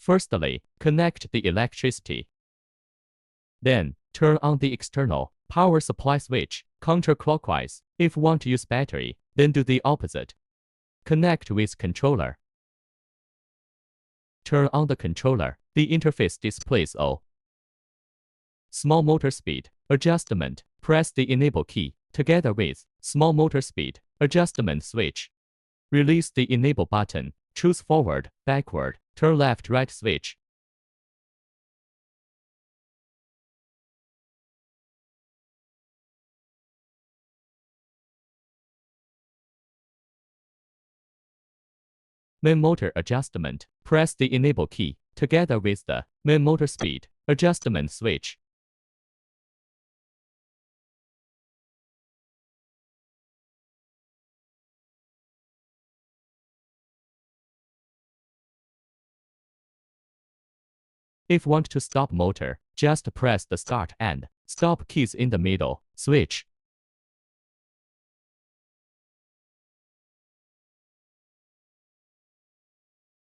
Firstly, connect the electricity. Then, turn on the external power supply switch counterclockwise. If want to use battery, then do the opposite. Connect with controller. Turn on the controller. The interface displays O. Small motor speed adjustment. Press the enable key together with small motor speed adjustment switch. Release the enable button. Choose forward, backward, turn left, right switch. Main motor adjustment. Press the enable key together with the main motor speed adjustment switch. If want to stop motor, just press the start and stop keys in the middle switch.